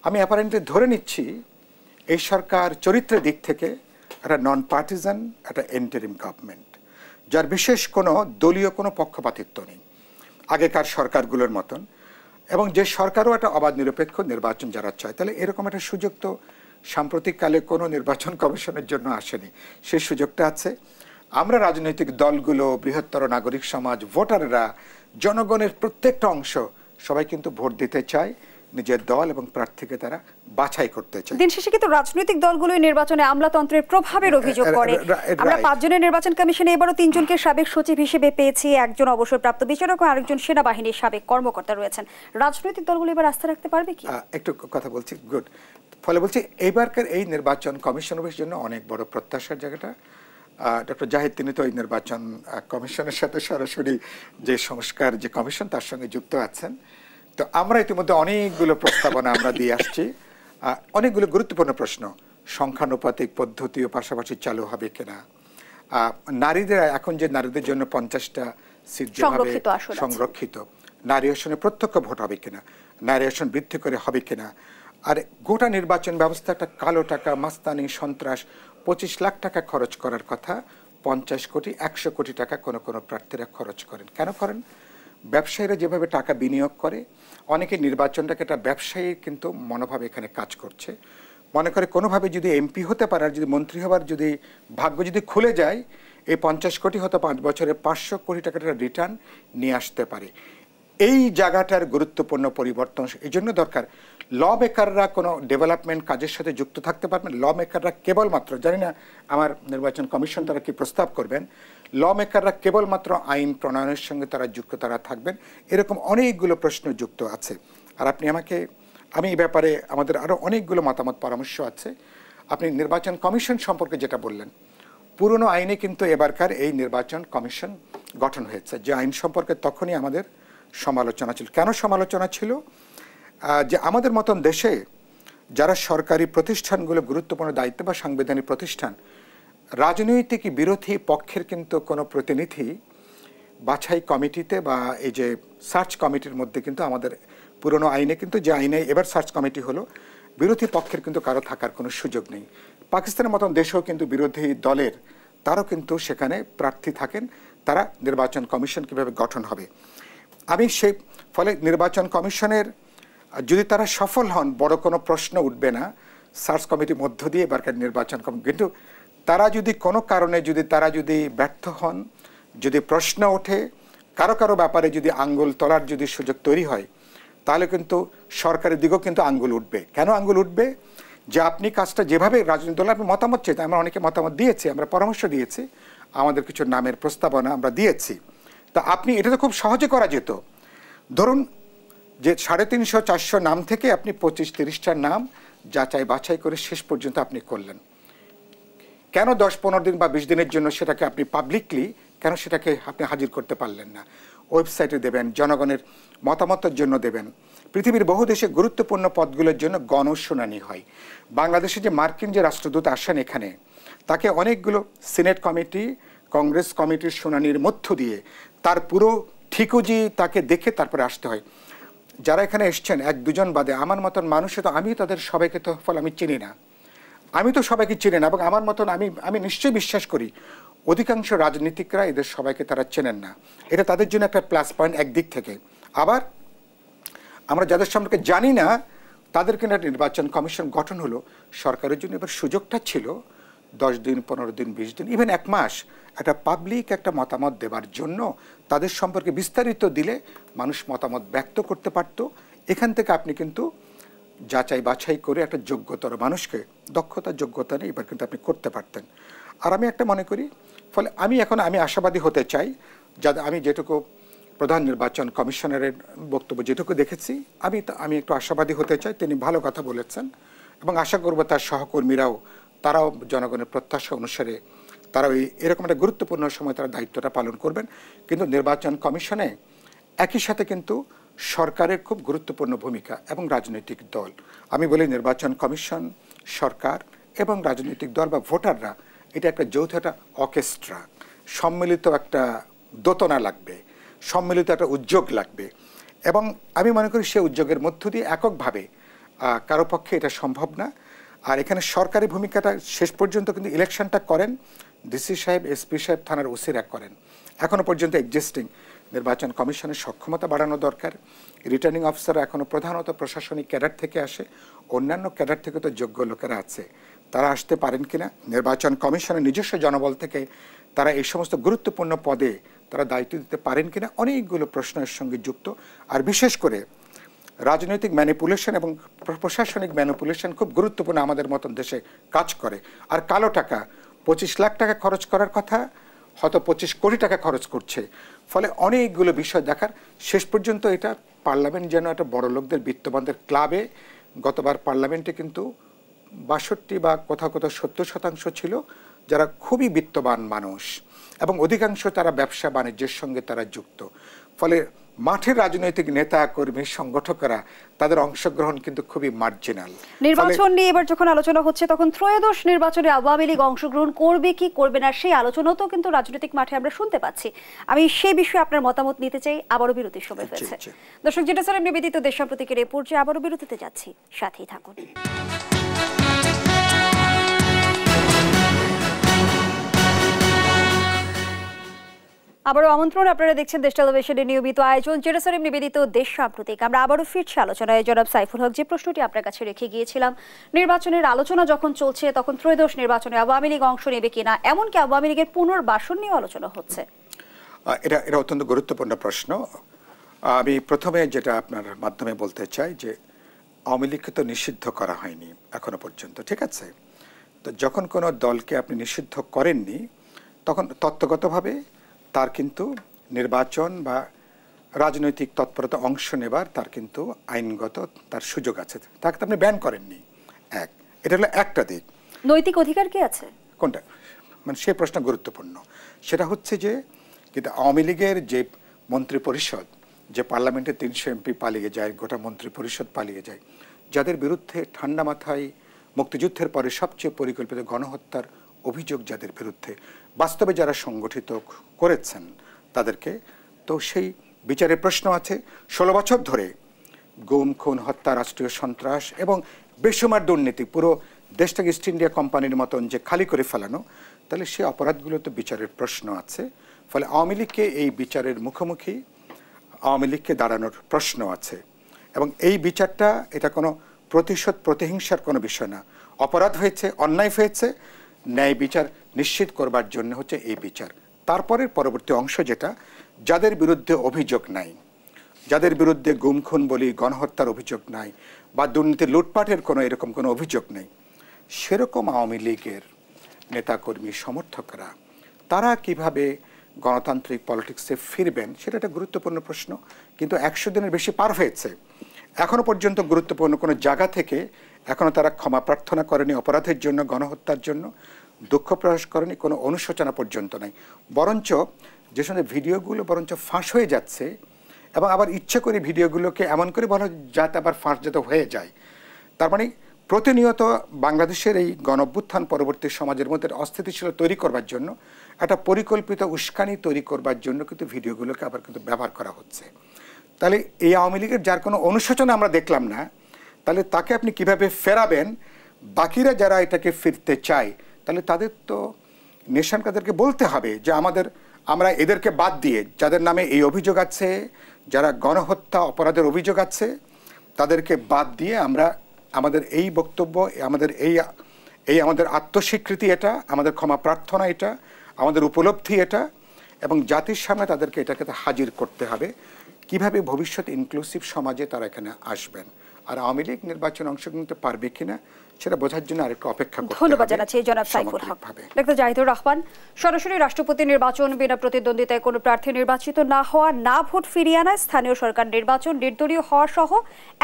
আমি অ্যাপারেন্টলি ধরে নিচ্ছি এই সরকার চরিত্রের দিক থেকে একটা নন পার্টিজান, একটা ইন্টারিম গভর্নমেন্ট, যার বিশেষ কোনো দলীয় কোনো পক্ষপাতিত্ব নেই আগেকার সরকারগুলোর মতন, এবং যে সরকারও একটা অবাধ নিরপেক্ষ নির্বাচন যারা চায়। তাহলে এরকম একটা সুযোগ তো সাম্প্রতিককালে কোনো নির্বাচন কমিশনের জন্য আসেনি, সেই সুযোগটা আছে। আমরা রাজনৈতিক দলগুলো, বৃহত্তর নাগরিক সমাজ, ভোটাররা, জনগণের প্রত্যেকটা অংশ সবাই কিন্তু ভোট দিতে চায়, নিজের দল এবং প্রার্থীকে তারা বাছাই করতে চায়। দিন শেষে কিন্তু রাজনৈতিক দলগুলোই নির্বাচনে আমলাতন্ত্রের প্রভাবের অভিযোগ করে। আমরা 5 জনের নির্বাচন কমিশনে এবারও 3 জনকে সাবেক সচিব হিসেবে পেয়েছি, একজন অবসরপ্রাপ্ত বিচারক ও আরেকজন সেনাবাহিনীর সাবেক কর্মকর্তা রয়েছেন। রাজনৈতিক দলগুলো এবার আস্থা রাখতে পারবে কি? একটু কথা বলছি, গুড। ফলে বলছি এইবারকার এই নির্বাচন কমিশনের জন্য অনেক বড় প্রত্যাশার জায়গাটা। ডক্টর জাহিদ তিনি তো এই নির্বাচন কমিশনের সাথে সরাসরি যে সংস্কার যে কমিশন তার সঙ্গে যুক্ত আছেন। তো আমরা ইতিমধ্যে অনেকগুলো প্রস্তাবনা আমরা দিয়ে আসছি, অনেকগুলো গুরুত্বপূর্ণ প্রশ্ন। সংখ্যানুপাতিক পদ্ধতিও পাশাপাশি চালু হবে কিনা, নারীদের এখন যে নারীদের জন্য 50টা সিট সংরক্ষিত, নারী আসনে প্রত্যক্ষ ভোট হবে কিনা, নারী আসন বৃদ্ধি করে হবে কিনা, আর গোটা নির্বাচন ব্যবস্থা একটা কালো টাকা, মাস্তানি, সন্ত্রাস, 25 লাখ টাকা খরচ করার কথা 50 কোটি 100 কোটি টাকা কোনো কোনো প্রার্থীরা খরচ করেন। কেন করেন? ব্যবসায়ীরা যেভাবে টাকা বিনিয়োগ করে, অনেকে নির্বাচনটাকে একটা ব্যবসায়ী কিন্তু মনোভাব এখানে কাজ করছে। মনে করে কোনোভাবে যদি এমপি হতে পারে, আর যদি মন্ত্রী হবার যদি ভাগ্য যদি খুলে যায়, এই 50 কোটি হয়তো 5 বছরে 500 কোটি টাকাটা রিটার্ন নিয়ে আসতে পারে। এই জায়গাটার গুরুত্বপূর্ণ পরিবর্তন এই জন্য দরকার। ল মেকাররা কোনো ডেভেলপমেন্ট কাজের সাথে যুক্ত থাকতে পারবেন। ল মেকাররা কেবলমাত্র, জানি না আমার নির্বাচন কমিশন তারা কি প্রস্তাব করবেন, ল মেকাররা কেবলমাত্র আইন প্রণয়নের সঙ্গে তারা যুক্ত তারা থাকবেন, এরকম অনেকগুলো প্রশ্ন যুক্ত আছে। আর আমি এই ব্যাপারে আমাদের আরও অনেকগুলো মতামত পরামর্শ আছে। আপনি নির্বাচন কমিশন সম্পর্কে যেটা বললেন, পুরনো আইনে কিন্তু এবারকার এই নির্বাচন কমিশন গঠন হয়েছে, যে আইন সম্পর্কে তখনই আমাদের সমালোচনা ছিল। কেন সমালোচনা ছিল? যে আমাদের মতন দেশে যারা সরকারি প্রতিষ্ঠানগুলো গুরুত্বপূর্ণ দায়িত্ব বা সাংবিধানিক প্রতিষ্ঠান, রাজনৈতিক বিরোধী পক্ষের কিন্তু কোনো প্রতিনিধি বাছাই কমিটিতে বা এই যে সার্চ কমিটির মধ্যে কিন্তু আমাদের পুরনো আইনে কিন্তু, যে আইনে এবার সার্চ কমিটি হলো, বিরোধী পক্ষের কিন্তু কারো থাকার কোনো সুযোগ নেই। পাকিস্তানের মতন দেশেও কিন্তু বিরোধী দলের তারও কিন্তু সেখানে প্রার্থী থাকেন। তারা নির্বাচন কমিশন কীভাবে গঠন হবে, আমি সেই ফলে নির্বাচন কমিশনের যদি তারা সফল হন, বড় কোনো প্রশ্ন উঠবে না সার্চ কমিটির মধ্য দিয়ে এবারকার নির্বাচন কমিশন। কিন্তু তারা যদি কোনো কারণে তারা যদি ব্যর্থ হন, যদি প্রশ্ন ওঠে, কারো কারো ব্যাপারে যদি আঙ্গুল তোলার যদি সুযোগ তৈরি হয়, তাহলে কিন্তু সরকারের দিকেও কিন্তু আঙ্গুল উঠবে। কেন আঙ্গুল উঠবে? যে আপনি কাজটা যেভাবে রাজনৈতিক দল আপনি মতামত চেয়েছেন, আমরা অনেকে মতামত দিয়েছি, আমরা পরামর্শ দিয়েছি, আমাদের কিছু নামের প্রস্তাবনা আমরা দিয়েছি। তা আপনি এটা তো খুব সহজে করা যেত। ধরুন যে 350-400 নাম থেকে আপনি 25-30টার নাম যাচাই বাছাই করে শেষ পর্যন্ত আপনি করলেন। কেন 10-15 দিন বা 20 দিনের জন্য সেটাকে আপনি পাবলিকলি কেন সেটাকে আপনি হাজির করতে পারলেন না? ওয়েবসাইটে দেবেন, জনগণের মতামতের জন্য দেবেন। পৃথিবীর বহু দেশে গুরুত্বপূর্ণ পদগুলোর জন্য গণশুনানি হয়। বাংলাদেশে যে মার্কিন যে রাষ্ট্রদূত আসেন এখানে, তাকে অনেকগুলো সিনেট কমিটি, কংগ্রেস কমিটির শুনানির মধ্য দিয়ে তার পুরো ঠিকুজি তাকে দেখে তারপরে আসতে হয়। যারা এখানে এসছেন 1-2 বাদে, আমার মতন মানুষে তো আমি তাদের সবাইকে তো ফল আমি চিনি না, আমি তো সবাইকে চিনি না, এবং আমার মতন আমি নিশ্চয়ই বিশ্বাস করি অধিকাংশ রাজনীতিকরা এদের সবাইকে তারা চেনেন না। এটা তাদের জন্য একটা প্লাস পয়েন্ট একদিক থেকে। আবার আমরা যাদের সম্পর্কে জানি না তাদের কিন্তু একটা নির্বাচন কমিশন গঠন হলো, সরকারের জন্য এবার সুযোগটা ছিল 10 দিন, 15 দিন, 20 দিন, ইভেন 1 মাস একটা পাবলিক একটা মতামত দেবার জন্য তাদের সম্পর্কে বিস্তারিত দিলে মানুষ মতামত ব্যক্ত করতে পারত। এখান থেকে আপনি কিন্তু যাচাই বাছাই করে একটা যোগ্যতর মানুষকে, দক্ষতা যোগ্যতা নেই, এবার কিন্তু আপনি করতে পারতেন। আর আমি একটা মনে করি, ফলে আমি আশাবাদী হতে চাই, যাতে আমি যেটুকু প্রধান নির্বাচন কমিশনারের বক্তব্য যেটুকু দেখেছি, আমি একটু আশাবাদী হতে চাই। তিনি ভালো কথা বলেছেন এবং আশা করব তার সহকর্মীরাও, তারাও জনগণের প্রত্যাশা অনুসারে তারাও এরকম একটা গুরুত্বপূর্ণ সময় তারা দায়িত্বটা পালন করবেন। কিন্তু নির্বাচন কমিশনে একই সাথে কিন্তু সরকারের খুব গুরুত্বপূর্ণ ভূমিকা এবং রাজনৈতিক দল। আমি বলি নির্বাচন কমিশন, সরকার এবং রাজনৈতিক দল বা ভোটাররা, এটা একটা যৌথ একটা অর্কেস্ট্রা, সম্মিলিত একটা দোতনা লাগবে, সম্মিলিত একটা উদ্যোগ লাগবে। এবং আমি মনে করি সে উদ্যোগের মধ্য দিয়ে এককভাবে কারো পক্ষে এটা সম্ভব না। আর এখানে সরকারি ভূমিকাটা শেষ পর্যন্ত কিন্তু ইলেকশনটা করেন ডিসি সাহেব, এসপি সাহেব, থানার ওসিরা করেন। এখনও পর্যন্ত এক্সিস্টিং নির্বাচন কমিশনের সক্ষমতা বাড়ানো দরকার। রিটার্নিং অফিসার এখনও প্রধানত প্রশাসনিক ক্যাডার থেকে আসে, অন্যান্য ক্যাডার থেকে তো যোগ্য লোকেরা আছে, তারা আসতে পারেন কিনা। নির্বাচন কমিশনের নিজস্ব জনবল থেকে তারা এই সমস্ত গুরুত্বপূর্ণ পদে তারা দায়িত্ব দিতে পারেন কিনা, অনেকগুলো প্রশ্ন এর সঙ্গে যুক্ত। আর বিশেষ করে রাজনৈতিক ম্যানিপুলেশন এবং প্রশাসনিক ম্যানিপুলেশন খুব গুরুত্বপূর্ণ আমাদের মতন দেশে কাজ করে। আর কালো টাকা 25 লাখ টাকা খরচ করার কথা হয়তো 25 কোটি টাকা খরচ করছে। ফলে অনেকগুলো বিষয় দেখার, শেষ পর্যন্ত এটা পার্লামেন্ট যেন একটা বড় লোকদের, বিত্তবানদের ক্লাবে। গতবার পার্লামেন্টে কিন্তু 62 বা কোথাও কোথাও 70% ছিল যারা খুবই বিত্তবান মানুষ এবং অধিকাংশ তারা ব্যবসা বাণিজ্যের সঙ্গে তারা যুক্ত। ফলে মাঠের রাজনৈতিক নেতা কর্মী সংগঠকরা, তাদের অংশগ্রহণ কিন্তু খুবই মার্জিনাল। নির্বাচন নিয়ে এবার যখন আলোচনা হচ্ছে, তখন ত্রয়োদশ নির্বাচনে আওয়ামী লীগ অংশগ্রহণ করবে কি করবে না, সেই আলোচনা তো কিন্তু রাজনৈতিক মাঠে আমরা শুনতে পাচ্ছি। আমি সেই বিষয়ে আপনার মতামত নিতে চাই। আবারও বিরতির সময় হয়েছে। দর্শক, যেটা স্যার নিবেদিত দেশ সাম্প্রতিকের এই পর্যায়ে আবারও বিরতিতে যাচ্ছি, সাথেই থাকুন। আবারও আমন্ত্রণ, আপনারা দেখছেন দেশ টেলিভিশনের নিয়মিত আয়োজন জেরুসালেম নিবেদিত দেশ সাম্প্রতিক। আমরা আবারও ফিরছি আলোচনায়। জনাব সাইফুল হক, যে প্রশ্নটি আপনার কাছে রেখে গিয়েছিলাম, নির্বাচনের আলোচনা যখন চলছে তখন ত্রয়োদশ নির্বাচনে আওয়ামী লীগ অংশ নেবে কিনা, এমনকি আওয়ামী লীগের পুনর্বাসন নিয়ে আলোচনা হচ্ছে। এটা অত্যন্ত গুরুত্বপূর্ণ প্রশ্ন। আমি প্রথমে যেটা আপনার মাধ্যমে বলতে চাই যে আওয়ামী লীগকে তো নিষিদ্ধ করা হয়নি এখনো পর্যন্ত, ঠিক আছে? তো যখন কোনো দলকে আপনি নিষিদ্ধ করেননি, তখন তত্ত্বগতভাবে তার কিন্তু নির্বাচন বা রাজনৈতিক তৎপরতা অংশ নেবার তার কিন্তু আইনগত তার সুযোগ আছে, তাকে তো আপনি ব্যান করেননি। এটা হলো একটা দিক। নৈতিক অধিকার কি আছে কোনটা, মানে সে প্রশ্ন গুরুত্বপূর্ণ। সেটা হচ্ছে যে কিন্তু আওয়ামী লীগের যে মন্ত্রী পরিষদ, যে পার্লামেন্টে 300 এমপি পালিয়ে যায়, গোটা মন্ত্রী পরিষদ পালিয়ে যায়, যাদের বিরুদ্ধে ঠান্ডা মাথায় মুক্তিযুদ্ধের পরে সবচেয়ে পরিকল্পিত গণহত্যার অভিযোগ, যাদের বিরুদ্ধে বাস্তবে যারা সংগঠিত করেছেন তাদেরকে, তো সেই বিচারের প্রশ্ন আছে। 16 বছর ধরে গুম, খুন, হত্যা, রাষ্ট্রীয় সন্ত্রাস এবং বেসুমার দুর্নীতি, পুরো দেশটাকে ইস্ট ইন্ডিয়া কোম্পানির মতন যে খালি করে ফেলানো, তাহলে সেই অপরাধগুলো তো বিচারের প্রশ্ন আছে। ফলে আওয়ামী লীগকে এই বিচারের মুখোমুখি আওয়ামী লীগকে দাঁড়ানোর প্রশ্ন আছে। এবং এই বিচারটা এটা কোনো প্রতিশোধ প্রতিহিংসার কোনো বিষয় না। অপরাধ হয়েছে, অন্যায় হয়েছে, ন্যায় বিচার নিশ্চিত করবার জন্য হচ্ছে এই বিচার। তারপরের পরবর্তী অংশ যেটা, যাদের বিরুদ্ধে অভিযোগ নাই, যাদের বিরুদ্ধে গুম খুন বলি গণহত্যার অভিযোগ নাই বা দুর্নীতি লুটপাটের কোনো এরকম কোনো অভিযোগ নেই, সেরকম আওয়ামী লীগের নেতাকর্মী সমর্থকরা তারা কিভাবে গণতান্ত্রিক পলিটিক্সে ফিরবেন, সেটা একটা গুরুত্বপূর্ণ প্রশ্ন। কিন্তু 100 দিনের বেশি পার হয়েছে, এখনও পর্যন্ত গুরুত্বপূর্ণ কোনো জায়গা থেকে এখনও তারা ক্ষমা প্রার্থনা করেনি অপরাধের জন্য, গণহত্যার জন্য দুঃখ প্রকাশ করেনি, কোনো অনুশোচনা পর্যন্ত নাই। বরঞ্চ যে সময় ভিডিওগুলো বরঞ্চ ফাঁস হয়ে যাচ্ছে, এবং আবার ইচ্ছে করে ভিডিওগুলোকে এমন করে বলা যাতে আবার ফাঁস যাতে হয়ে যায়। তার মানে প্রতিনিয়ত বাংলাদেশের এই গণঅভ্যুত্থান পরবর্তী সমাজের মধ্যে অস্থিতিশীলতা তৈরি করবার জন্য, একটা পরিকল্পিত উস্কানি তৈরি করবার জন্য কিন্তু ভিডিওগুলোকে আবার কিন্তু ব্যবহার করা হচ্ছে। তাহলে এই আওয়ামী লীগের যার কোনো অনুশোচনা আমরা দেখলাম না, তাহলে তাকে আপনি কিভাবে ফেরাবেন? বাকিরা যারা এটাকে ফিরতে চায়, তাহলে তাদের তো নেশন তাদেরকে বলতে হবে যে আমরা এদেরকে বাদ দিয়ে, যাদের নামে এই অভিযোগ আছে, যারা গণহত্যা অপরাধের অভিযোগ আছে, তাদেরকে বাদ দিয়ে আমরা আমাদের এই বক্তব্য, আমাদের আত্মস্বীকৃতি এটা, আমাদের ক্ষমা প্রার্থনা এটা, আমাদের উপলব্ধি এটা, এবং জাতির সামনে তাদেরকে এটাকে হাজির করতে হবে। কিভাবে ভবিষ্যৎ ইনক্লুসিভ সমাজে তারা এখানে আসবেন। আর আওয়ামী লীগ নির্বাচনে অংশগ্রহণ করতে পারবে কিনা সেটা বোঝার জন্য আরেকটু অপেক্ষা করতে হবে। ধন্যবাদ জানাচ্ছি জনাব সাইফুল হক। ডাক্তার জাহিদুর রহমান, সরাসরি রাষ্ট্রপতি নির্বাচন বিনা প্রতিদ্বন্দ্বিতায় কোনো প্রার্থী নির্বাচিত না হওয়া, না ভোট ফিরিয়ে আনা, স্থানীয় সরকার নির্বাচন, নির্দলীয় হওয়া সহ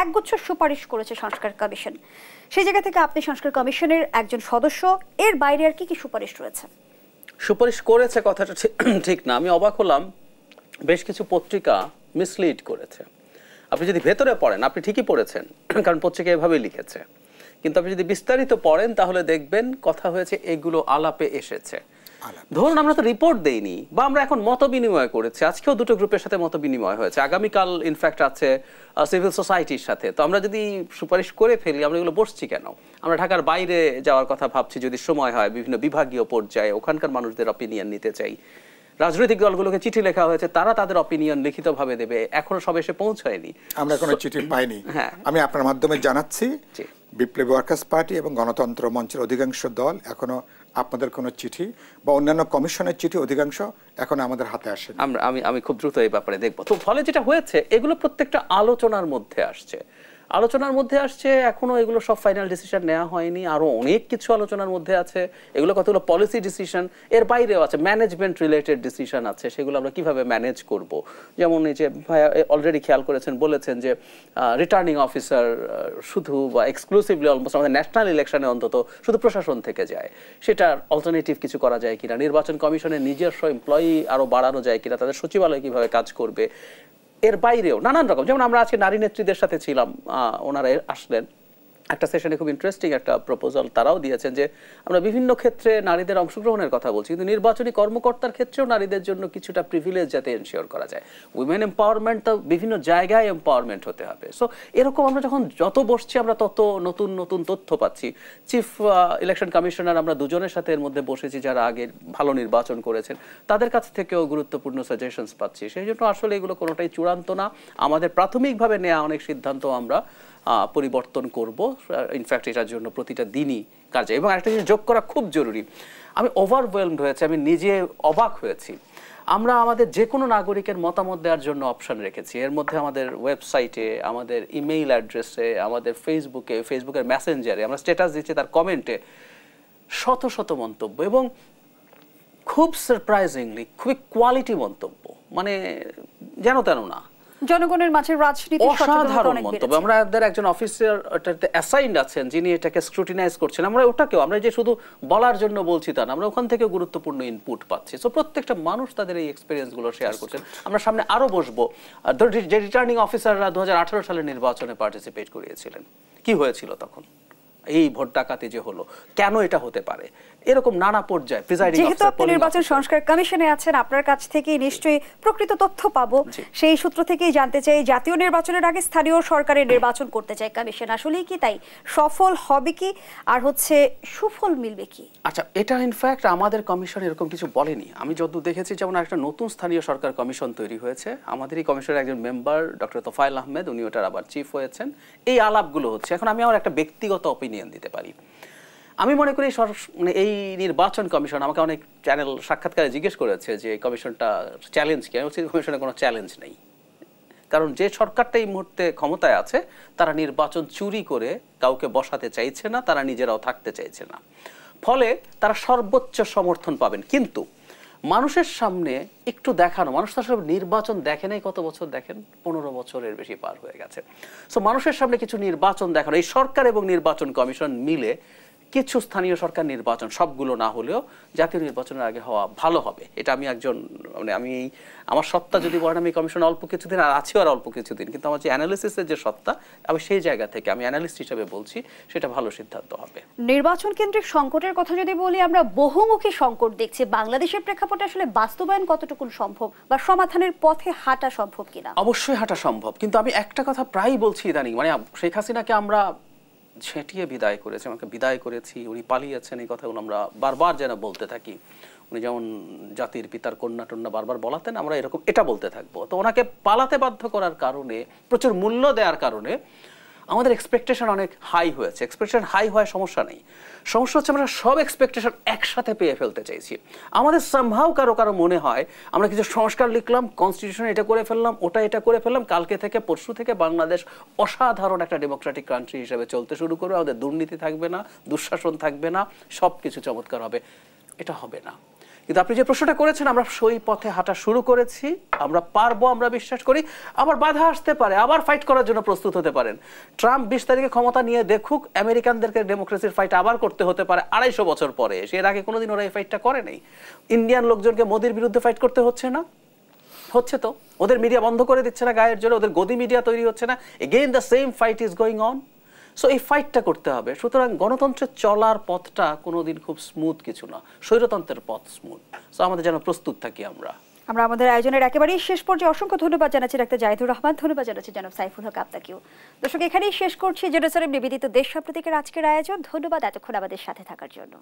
একগুচ্ছ সুপারিশ করেছে সংস্কার কমিশন। সেই জায়গা থেকে আপনি সংস্কার কমিশনের একজন সদস্য, এর বাইরে আর কি কি সুপারিশ রয়েছে? সুপারিশ করেছে কথাটা ঠিক না। আমি অবাক হলাম, বেশ কিছু পত্রিকা মিসলিড করেছে। আপনি যদি ভেতরে পড়েন, আপনি ঠিকই পড়েছেন, কারণ পত্রিকা এভাবেই লিখেছে, কিন্তু আপনি যদি বিস্তারিত পড়েন তাহলে দেখবেন কথা হয়েছে এগুলো আলাপে এসেছে। ধরুন আমরা তো রিপোর্ট দেইনি, বা আমরা এখন মত বিনিময় করেছি, আজকেও দুটো গ্রুপের সাথে মত বিনিময় হয়েছে, আগামীকাল ইনফ্যাক্ট আছে সিভিল সোসাইটির সাথে। তো আমরা যদি সুপারিশ করে ফেলি, আমরা এগুলো বসছি কেন? আমরা ঢাকার বাইরে যাওয়ার কথা ভাবছি যদি সময় হয়, বিভিন্ন বিভাগীয় পর্যায়ে ওখানকার মানুষদের অপিনিয়ন নিতে চাই। রাজনৈতিক দলগুলোকে চিঠি লেখা হয়েছে, তারা তাদের অপিনিয়ন লিখিতভাবে দেবে, এখনো সব এসে পৌঁছায়নি, আমরা কোনো চিঠি পাইনি। আমি আপনার মাধ্যমে জানাচ্ছি, বিপ্লবী ওয়ার্কার্স পার্টি এবং গণতন্ত্র মঞ্চের অধিকাংশ দল এখনো আপনাদের কোনো চিঠি বা অন্যান্য কমিশনের চিঠি অধিকাংশ এখন আমাদের হাতে আসে। আমি খুব দ্রুত এই ব্যাপারে দেখবো। তো ফলে যেটা হয়েছে, এগুলো প্রত্যেকটা আলোচনার মধ্যে আসছে, এখনো এগুলো সব ফাইনাল ডিসিশন নেওয়া হয়নি, আরো অনেক কিছু আলোচনার মধ্যে আছে। এগুলো কতগুলো পলিসি ডিসিশন, এর বাইরেও আছে ম্যানেজমেন্ট রিলেটেড ডিসিশন আছে, সেগুলো আমরা কিভাবে ম্যানেজ করব। যেমন এই যে ভাইয়া অলরেডি খেয়াল করেছেন, বলেছেন যে রিটার্নিং অফিসার শুধু বা এক্সক্লুসিভলি অলমোস্ট আমাদের ন্যাশনাল ইলেকশনে অন্তত শুধু প্রশাসন থেকে যায়, সেটার অল্টারনেটিভ কিছু করা যায় কিনা, নির্বাচন কমিশনের নিজস্ব এমপ্লয়ি আরো বাড়ানো যায় কিনা, তাদের সচিবালয় কিভাবে কাজ করবে, এর বাইরেও নানান রকম। যেমন আমরা আজকে নারী নেত্রীদের সাথে ছিলাম, ওনারা আসলেন একটা সেশনে, খুব ইন্টারেস্টিং একটা প্রপোজাল তারাও দিয়েছেন যে আমরা বিভিন্ন ক্ষেত্রে নারীদের অংশগ্রহণের কথা বলছি, কিন্তু নির্বাচনী কর্মকর্তার ক্ষেত্রেও নারীদের জন্য কিছুটা প্রিভিলেজ যাতে এনশিওর করা যায়। উইমেন এম্পাওয়ারমেন্ট তো বিভিন্ন জায়গায় এম্পাওয়ারমেন্ট হতে হবে। সো এরকম আমরা যখন যত বসছি, আমরা তত নতুন নতুন তথ্য পাচ্ছি। চিফ ইলেকশন কমিশনার আমরা দুজনের সাথে এর মধ্যে বসেছি যারা আগে ভালো নির্বাচন করেছেন, তাদের কাছ থেকেও গুরুত্বপূর্ণ সাজেশনস পাচ্ছি। সেই জন্য আসলে এগুলো কোনোটাই চূড়ান্ত না, আমাদের প্রাথমিকভাবে নেওয়া অনেক সিদ্ধান্ত আমরা পরিবর্তন করব। ইনফ্যাক্ট এটার জন্য প্রতিটা দিনই কাজ। এবং একটা জিনিস যোগ করা খুব জরুরি, আমি ওভারওয়েলমড হয়েছি, আমি নিজে অবাক হয়েছি। আমরা আমাদের যে কোনো নাগরিকের মতামত দেওয়ার জন্য অপশন রেখেছি, এর মধ্যে আমাদের ওয়েবসাইটে, আমাদের ইমেইল অ্যাড্রেসে, আমাদের ফেসবুকের মেসেঞ্জারে আমরা স্ট্যাটাস দিচ্ছি, তার কমেন্টে শত শত মন্তব্য, এবং খুব সারপ্রাইজিংলি খুবই কোয়ালিটি মন্তব্য, মানে যেন তেন না, জনগণের মাঝে রাজনীতি অসাধারণ মন্তব্য। আমাদের একজন অফিসার এটাতে অ্যাসাইন্ড আছেন, যিনি এটাকে স্ক্রুটিনাইজ করছেন। আমরা ওটাকেও, আমরা যে শুধু বলার জন্য বলছি তা না, আমরা ওখান থেকে গুরুত্বপূর্ণ ইনপুট পাচ্ছি। সো প্রত্যেকটা মানুষ তাদের এই এক্সপিরিয়েন্সগুলো শেয়ার করছেন। আমরা সামনে আরো বসবো। যে রিটার্নিং অফিসাররা 2018 সালের নির্বাচনে পার্টিসিপেট করিয়েছিলেন, কি হয়েছিল তখন, এই ভোট ডাকাতি যে হলো, কেন এটা হতে পারে, এরকম নানা পর্যায়ে প্রিজাইডিং অফিসার। যেহেতু আপনি নির্বাচন সংস্কার কমিশনে আছেন, আপনার কাছ থেকে নিশ্চয়ই প্রকৃত তথ্য পাবো। সেই সূত্র থেকেই জানতে চাই, জাতীয় নির্বাচনের আগে স্থানীয় সরকারের নির্বাচন করতে চাই কমিশন, আসলেই কি তাই? সফল হবে কি, আর হচ্ছে সুফল মিলবে কি? আচ্ছা, এটা ইনফ্যাক্ট আমাদের কমিশন এরকম কিছু বলেনি। আমি যতদূর দেখেছি, যেমন একটা নতুন স্থানীয় সরকার কমিশন তৈরি হয়েছে, আমাদের এই কমিশনের একজন মেম্বার ডক্টর তোফায়েল আহমেদ, উনি ওটার আবার চিফ হয়েছেন। এই আলাপগুলো হচ্ছে। এখন আমি আমার একটা ব্যক্তিগত অপিনিয়ন দিতে পারি। আমি মনে করি মানে এই নির্বাচন কমিশন, আমাকে অনেক চ্যানেল সাক্ষাৎকারে জিজ্ঞেস করেছে যে কমিশনটা চ্যালেঞ্জ কি। আমি বলছি কমিশনে কোনো চ্যালেঞ্জ নেই, কারণ যে সরকারটা এই মুহূর্তে ক্ষমতায় আছে তারা নির্বাচন চুরি করে কাউকে বসাতে চাইছে না, তারা নিজেরাও থাকতে চাইছে না, ফলে তারা সর্বোচ্চ সমর্থন পাবেন। কিন্তু মানুষের সামনে একটু দেখানো, মানুষ তো আসলে নির্বাচন দেখে নাই কত বছর, দেখেন 15 বছরের বেশি পার হয়ে গেছে। সো মানুষের সামনে কিছু নির্বাচন দেখানো, এই সরকার এবং নির্বাচন কমিশন মিলে কিছু স্থানীয় সরকার নির্বাচন, সবগুলো না হলেও জাতীয় নির্বাচনের আগে হওয়া ভালো হবে। এটা আমি একজন, মানে আমি আমার সত্তা যদি বলেন, আমি কমিশন অল্প কিছুদিন আর আছি, আর অল্প কিছুদিন, কিন্তু আমার যে অ্যানালিসিসের যে সত্তা, আমি সেই জায়গা থেকে আমি অ্যানালিস্ট হিসেবে বলছি, সেটা ভালো সিদ্ধান্ত হবে। নির্বাচন কেন্দ্রিক সংকটের কথা যদি বলি, আমরা বহুমুখী সংকট দেখছি। বাংলাদেশের প্রেক্ষাপটে আসলে বাস্তবায়ন কতটুকু সম্ভব, বা সমাধানের পথে হাঁটা সম্ভব কিনা? অবশ্যই হাঁটা সম্ভব, কিন্তু আমি একটা কথা প্রায় বলছি ইদানিং, মানে শেখ হাসিনাকে আমরা ছেটিয়ে বিদায় করেছি, আমাকে বিদায় করেছি, উনি পালিয়েছেন, এই কথাগুলো আমরা বারবার যেন বলতে থাকি। উনি যেমন জাতির পিতার কন্যা টন্যা বারবার বলাতেন, আমরা এরকম এটা বলতে থাকবো। তো ওনাকে পালাতে বাধ্য করার কারণে, প্রচুর মূল্য দেওয়ার কারণে আমাদের এক্সপেকটেশন অনেক হাই হয়েছে। এক্সপেকটেশন হাই হওয়ার সমস্যা নেই, সমস্যা হচ্ছে আমরা সব এক্সপেকটেশন একসাথে পেয়ে ফেলতে চাইছি। আমাদের সামহাও কারো কারো মনে হয় আমরা কিছু সংস্কার লিখলাম, কনস্টিটিউশন এটা করে ফেললাম, ওটা এটা করে ফেললাম, কালকে থেকে পরশু থেকে বাংলাদেশ অসাধারণ একটা ডেমোক্রেটিক কান্ট্রি হিসেবে চলতে শুরু করবে, আমাদের দুর্নীতি থাকবে না, দুঃশাসন থাকবে না, সব কিছু চমৎকার হবে। এটা হবে না। কিন্তু আপনি যে প্রশ্নটা করেছেন, আমরা সেই পথে হাঁটা শুরু করেছি, আমরা পারবো, আমরা বিশ্বাস করি। আবার বাধা আসতে পারে, আবার ফাইট করার জন্য প্রস্তুত হতে পারেন। ট্রাম্প 20 তারিখে ক্ষমতা নিয়ে দেখুক, আমেরিকানদেরকে ডেমোক্রেসির ফাইট আবার করতে হতে পারে 250 বছর পরে। এর আগে কোনোদিন ওরা এই ফাইটটা করে নেই। ইন্ডিয়ান লোকজনকে মোদির বিরুদ্ধে ফাইট করতে হচ্ছে না? হচ্ছে তো। ওদের মিডিয়া বন্ধ করে দিচ্ছে না গায়ের জোরে, ওদের গদি মিডিয়া তৈরি হচ্ছে না। Again the same fight is going on. So এই ফাইটটা করতে হবে। সুতরাং গণতন্ত্রের চলার পথটা কোনোদিন খুব স্মুথ কিছু না, স্বৈরতন্ত্রের পথ স্মুথ। সো আমাদের যেন প্রস্তুত থাকি আমরা। আমাদের আয়োজনের একেবারেই শেষ পর্যায়ে অসংখ্য ধন্যবাদ জানাচ্ছি ডাক্তার জাহিদুর রহমান, ধন্যবাদ জানাচ্ছি জনাব সাইফুল হক আপনাকেও। দর্শক, এখানেই শেষ করছি জেরুজালেম নিবেদিত দেশ সাম্প্রতিকের আজকের আয়োজন। ধন্যবাদ এতক্ষণ আমাদের সাথে থাকার জন্য।